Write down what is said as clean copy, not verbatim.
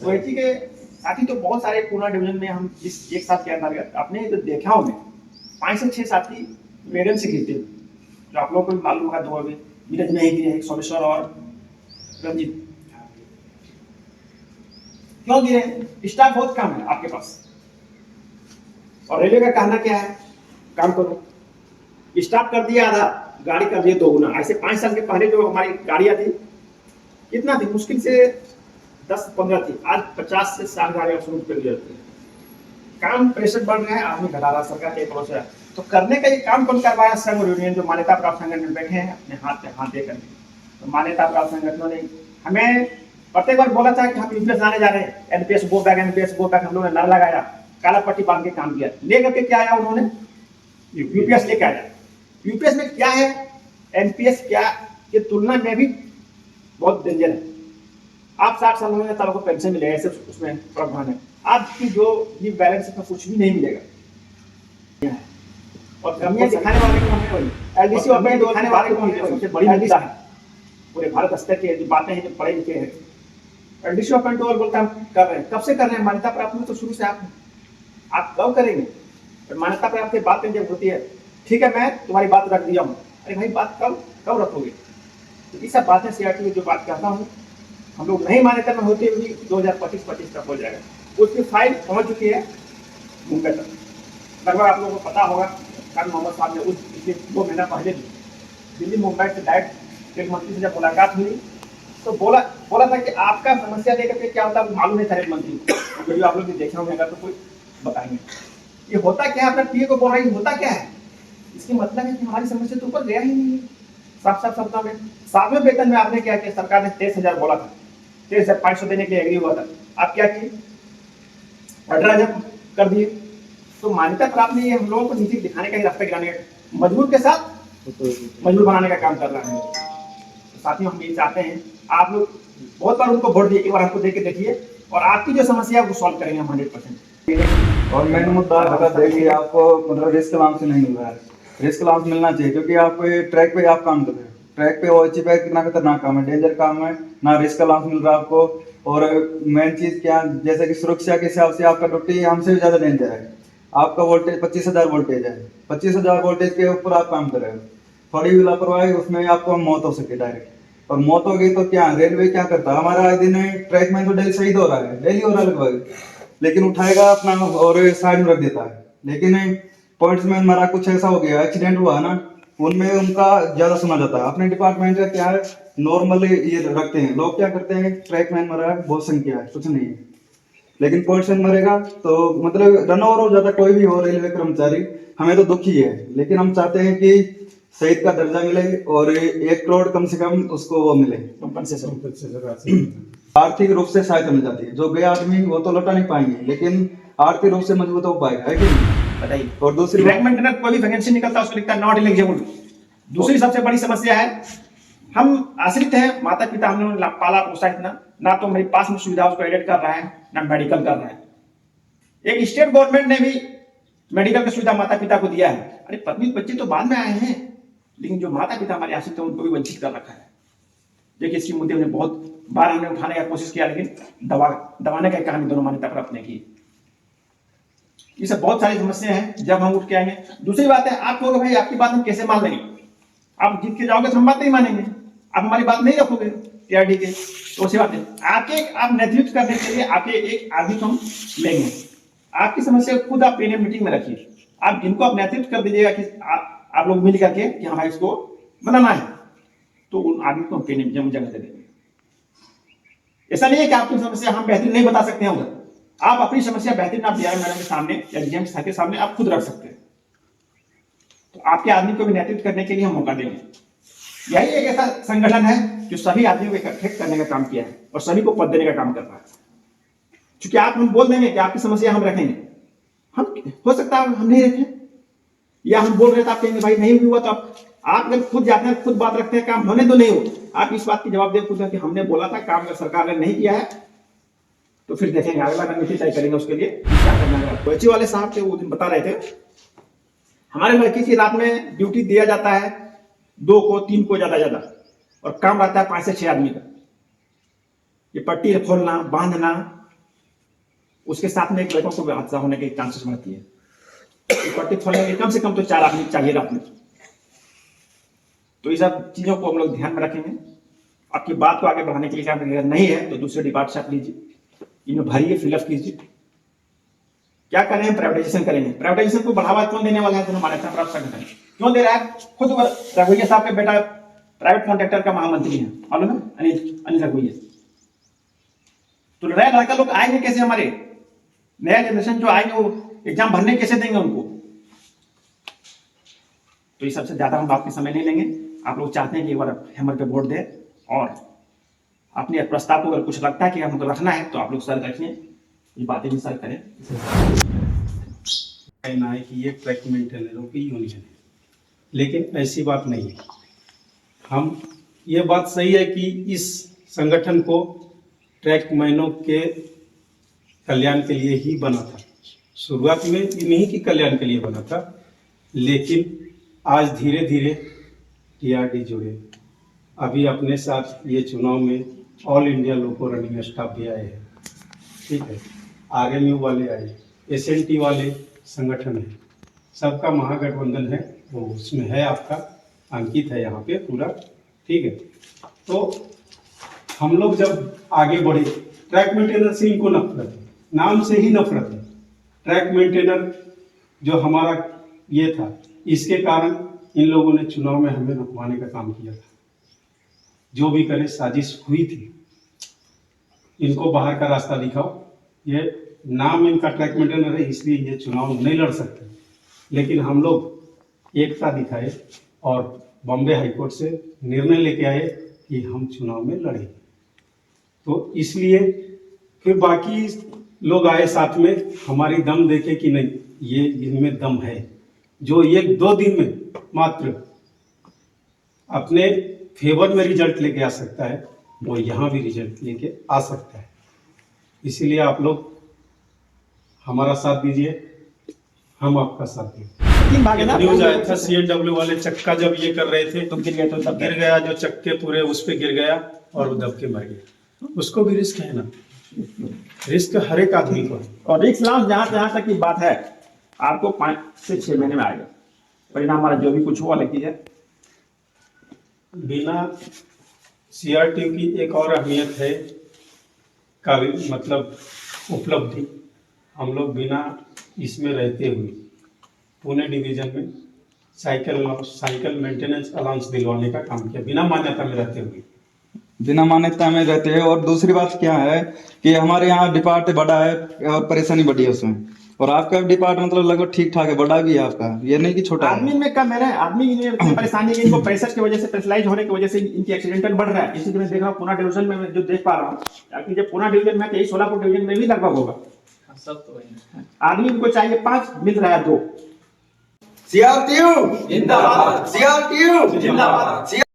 ओएची के साथी तो बहुत सारे पूना डिवीजन में हम इस एक साथ क्या टारगेट आपने जो देखा हो में 5 से 6 साथी पेरेंट्स से गिरते जो आप लोगों को भी मालूम होगा। 2 अभी नीरज में ही गिरे हैं, सोमेश्वर और रंजीत। क्यों गिरे? स्टाफ बहुत कम है आपके पास, और रेलवे का कहना क्या है, काम करो। स्टाफ कर दिया आधा, गाड़ी कर दिए 2 गुना। ऐसे 5 साल के पहले जो हमारी गाड़ियां थी कितना थी, मुश्किल से 10-15 थी, आज 50 से 60 गाड़ियां शुरू कर दी जाती है। काम प्रेशर बढ़ रहा है, आदमी घटा रहा, सरकार के भरोसे। तो करने का ये काम कौन करवाया? संघ और यूनियन जो मान्यता प्राप्त संगठन बैठे हैं अपने हाथ पे हाथ देकर। तो मान्यता प्राप्त संगठनों ने हमें प्रत्येक बार बोला था कि हम यूपीएस लाने जा रहे हैं, NPS go back, NPS go back. हम लोगों ने नारा लगाया, काला पट्टी बांध के काम किया। लेकर के क्या आया उन्होंने? यूपीएस लेके आया। यूपीएस में क्या है, एनपीएस क्या की तुलना में भी बहुत डेंजर है। आप 60 साल होंगे तब आपको पेंशन मिलेगा, ऐसे उसमें प्रावधान है। आपकी जो ये बैलेंस है कुछ भी नहीं मिलेगा। और कमियां दिखाने वाले को हमें वही एलडीसी और में दिखाने वाले को हमें सबसे बड़ी मुद्दा है पूरे भारत स्तर के जो बातें हैं, जो पढ़े लिखे हैं। एलडीसी ऑफ कंट्रोल बोलता हम कर रहे हैं, कब से कर रहे हैं? मान्यता प्राप्त में तो शुरू से आप कब करेंगे? तो मान्यता प्राप्त की बातें जब होती है, ठीक है मैं तुम्हारी बात रख दिया हूँ, अरे भाई बात कब रखोगे? तो ये सब बातें सीआरटी जो बात कहता हूँ, हम लोग नहीं मान्यता में होते हुए 2025 तक हो जाएगा। उसकी फाइल पहुंच चुकी है मुंबई तक। लगभग आप लोगों को पता होगा खान मोहम्मद साहब ने उस पिछले 2 महीना पहले दिल्ली मुंबई से डायरेक्ट रेल मंत्री से जब मुलाकात हुई तो बोला था कि आपका समस्या लेकर के क्या होता है मालूम नहीं था रेल मंत्री को। वीडियो आप लोग देखे होंगे तो कोई बताएंगे ये होता क्या है। अपना पीए को बोल रहा है होता क्या है, इसकी मतलब है कि हमारी समस्या तो ऊपर गया ही नहीं है। साफ शब्दों में 7वें वेतन में आपने क्या किया? सरकार ने 23,000 बोला था, 23,500 देने के लिए एग्री हुआ था। आप क्या किए? 18,000 कर दिए। तो मान्यता प्राप्त नहीं है, हम लोगों को नीति दिखाने का ही रास्ता गिराने का, मजबूर के साथ मजबूर बनाने का काम कर रहा है। तो साथियों हम ये चाहते हैं, आप लोग बहुत बार उनको वोट दिए, एक बार हमको दे के देखिए और आपकी जो समस्या है वो सॉल्व करेंगे हम 100%। और मेन मुद्दा अगर देखिए आपको मतलब रिस्क अलाउंस नहीं मिल रहा है, रिस्क अलाउंस मिलना चाहिए क्योंकि आप ट्रैक पे आप काम कर रहे हो। ट्रैक पे ओएचपी पे कितना खतरनाक काम है, डेंजर काम है, ना रिस्क अलाउंस मिल रहा है आपको। और मेन चीज क्या, जैसे कि सुरक्षा के हिसाब से आपका ड्यूटी हमसे भी ज्यादा डेंजर है। आपका वोल्टेज 25,000 वोल्टेज है, 25,000 वोल्टेज के ऊपर आप काम कर रहे हो। थोड़ी भी लापरवाही उसमें आपको मौत हो सके डायरेक्ट। और मौत हो गई तो क्या, रेलवे क्या करता है, हमारा आए दिन ट्रैक में तो डेली शहीद हो रहा है, डेली हो रहा है लगभग, लेकिन उठाएगा अपना और साइड में रख देता है। लेकिन पॉइंट्स में हमारा कुछ ऐसा हो गया, एक्सीडेंट हुआ ना, उनमें उनका ज्यादा सुना जाता है। अपने डिपार्टमेंट का क्या है, नॉर्मल ये रखते हैं लोग, क्या करते हैं ट्रैक मैन मरा है बहुत संख्या है कुछ नहीं है, लेकिन पॉइंट्स मरेगा तो मतलब रन ओवर हो जाता। कोई भी हो रेलवे कर्मचारी, हमें तो दुख ही है, लेकिन हम चाहते हैं कि शहीद का दर्जा मिले और 1 करोड़ कम से कम उसको वो मिले कंपनसेशन। आर्थिक रूप से सहायता मिल जाती है। जो गया आदमी वो तो लौटा नहीं पाएंगे, लेकिन आर्थिक रूप से मजबूत हो पाएगा, है कि नहीं? बताइए। और दूसरी ट्रैक मेंटेनर कोई भी वैकेंसी निकलता है उसको लिखता है नॉट एलिजिबल। दूसरी सबसे बड़ी समस्या है, हम आश्रित हैं, माता पिता हमने पाला पोसा इतना, ना तो मेरे पास में सुविधा उसको एडिट कर रहा है, ना मेडिकल कर रहा है। एक स्टेट गवर्नमेंट ने भी मेडिकल की सुविधा माता पिता को दिया है। अरे पत्नी बच्चे तो बाद में आए हैं, लेकिन जो माता पिता हमारे आश्रित हैं उनको भी वंचित कर रखा है। देखिए इसकी मुद्दे में बहुत बार हमने उठाने का कोशिश किया, लेकिन दबाने का काम दोनों मान्यता प्राप्त नहीं की। ये सब बहुत सारी समस्या हैं, जब हम उठ के आएंगे। दूसरी बात है, आप कहोगे भाई आपकी बात हम कैसे मान लेंगे? आप जीत के जाओगे तो हम बात नहीं मानेंगे, आप हमारी बात नहीं रखोगे टीआरडी के, तो उसी बात है। आप नेतृत्व करने के लिए आपके एक आदमी को हम लेंगे, आपकी समस्या खुद आप पीएनएम मीटिंग में रखिए। आप जिनको आप नेतृत्व कर दीजिएगा कि आप लोग मिल करके कि हाँ भाई इसको बनाना है, तो उन आदमी को हम पीएनएम जगह दे देंगे। ऐसा नहीं है कि आपकी समस्या हम बेहतरीन नहीं बता सकते हैं उधर, आप अपनी समस्या बेहतरीन आप डीआरएम मैडम के सामने या डीएम सर के सामने आप खुद रख सकते हैं। तो आपके आदमी को भी नेतृत्व करने के लिए हम मौका देंगे। यही एक ऐसा संगठन है जो सभी आदमियों को इकट्ठे करने का काम किया है और सभी को पद देने का काम कर रहा है। क्योंकि आप हम बोल देंगे कि आपकी समस्या हम रखेंगे, हम हो सकता है हम नहीं रखें, या हम बोल रहे थे आप कहेंगे भाई नहीं हुआ, तो आप अगर खुद जाते हैं खुद बात रखते हैं काम होने तो नहीं हो, आप इस बात की जवाब दे खुद कि हमने बोला था, काम अगर सरकार ने नहीं किया है तो फिर देखेंगे अगला रणनीति तय करेंगे उसके लिए क्या करना है। कोची वाले साहब थे वो दिन बता रहे थे, हमारे लड़की की रात में ड्यूटी दिया जाता है 2 को 3 को ज्यादा और काम रहता है 5 से 6 आदमी का। ये पट्टी खोलना बांधना उसके साथ में एक लड़कों को हादसा होने के चांसेस बढ़ती है। इकट्ठे होने के कम से कम तो 4 आदमी चाहिए रात में। तो ये सब चीजों को हम लोग ध्यान में रखेंगे। आपकी बात को आगे बढ़ाने के लिए अगर नहीं है तो दूसरे डिपार्ट से आप लीजिए, इनमें भरिए, फिलअप कीजिए। क्या करें? प्राइवेटाइजेशन करेंगे। प्राइवेटाइजेशन को बढ़ावा कौन देने वाला है? मान्यता प्राप्त संगठन क्यों दे रहा है? खुद रघुवैया साहब के बेटा प्राइवेट कॉन्ट्रैक्टर का महामंत्री है, मालूम है? अनिल रघुवैया। तो नया लड़का लोग आएंगे कैसे? हमारे नया जनरेशन जो आएंगे वो एग्जाम भरने कैसे देंगे उनको? तो ये सबसे ज्यादा हम आपके समय नहीं लेंगे। आप लोग चाहते हैं कि एक बार हैमर पे वोट दें और अपने प्रस्ताव को अगर कुछ लगता है कि हमको रखना है तो आप लोग सर रखिए, ये बातें भी सर करें। कहना है कि ये ट्रैक मेंटेनरों की यूनियन है, लेकिन ऐसी बात नहीं है। हम ये बात सही है कि इस संगठन को ट्रैक मैनों के कल्याण के लिए ही बना था। शुरुआत में इन्हीं के कल्याण के लिए बना था, लेकिन आज धीरे धीरे टीआरडी जुड़े। अभी अपने साथ ये चुनाव में ऑल इंडिया लोको रनिंग स्टाफ भी आए हैं, ठीक है, आरएमयू वाले आए, एसएनटी वाले संगठन है, सबका महागठबंधन है, वो उसमें है, आपका अंकित है यहाँ पे पूरा, ठीक है। तो हम लोग जब आगे बढ़े, ट्रैक मेंटेनर से इनको नफरत है, नाम से ही नफरत है। ट्रैक मेंटेनर जो हमारा ये था, इसके कारण इन लोगों ने चुनाव में हमें रुकवाने का काम किया था। जो भी करे साजिश हुई थी, इनको बाहर का रास्ता दिखाओ। ये नाम इनका ट्रैक मेंटेनर है, इसलिए ये चुनाव नहीं लड़ सकते, लेकिन हम लोग एकता दिखाए और बॉम्बे हाईकोर्ट से निर्णय लेके आए कि हम चुनाव में लड़े। तो इसलिए फिर बाकी लोग आए साथ में, हमारी दम देखे कि नहीं, ये इनमें दम है। जो 1-2 दिन में मात्र अपने फेवर में रिजल्ट लेके आ सकता है, वो यहाँ भी रिजल्ट लेके आ सकता है। इसीलिए आप लोग हमारा साथ दीजिए, हम आपका साथ देंगे। न्यूज आया था CNW वाले चक्का जब ये कर रहे थे तुम गिर गए तो तब गिर गया, जो चक्के पूरे उस पे गिर गया और वो दब के मर गया। उसको भी रिस्क है ना, रिस्क हर एक आदमी को है। और रिस्क लॉस जहां तक की बात है, आपको 5 से 6 महीने में आएगा परिणाम। हमारा जो भी कुछ हुआ लगती है। बिना CRT की एक और अहमियत है का मतलब उपलब्धि, हम लोग बिना इसमें रहते हुए पुणे डिवीजन में साइकिल मेंटेनेंस अलाउंस दिलवाने का काम किया, बिना मान्यता में रहते हुए। बिना मान्यता में रहते हैं। और दूसरी बात क्या है कि हमारे यहाँ डिपार्ट बड़ा है और परेशानी बड़ी है उसमें, और आपका डिपार्ट मतलब लगभग ठीक ठाक है, बड़ा भी है आपका, ये नहीं कि छोटा आदमी में कम है ना। आदमी में इतनी परेशानी है कि इनको प्रेशर की वजह से, प्रेशराइज होने की वजह से इनकी एक्सीडेंटल बढ़ रहा है। इसी मैं देख रहा हूँ पुणे डिवीजन में, मैं जो देख पा रहा हूँ, जब पुणे डिवीजन में, यही सोलापुर डिवीजन में भी लगभग होगा। सब तो वही है। आदमी इनको चाहिए 5, मिल रहा है 2। CRTU जिंदाबाद, CRTU जिंदाबाद।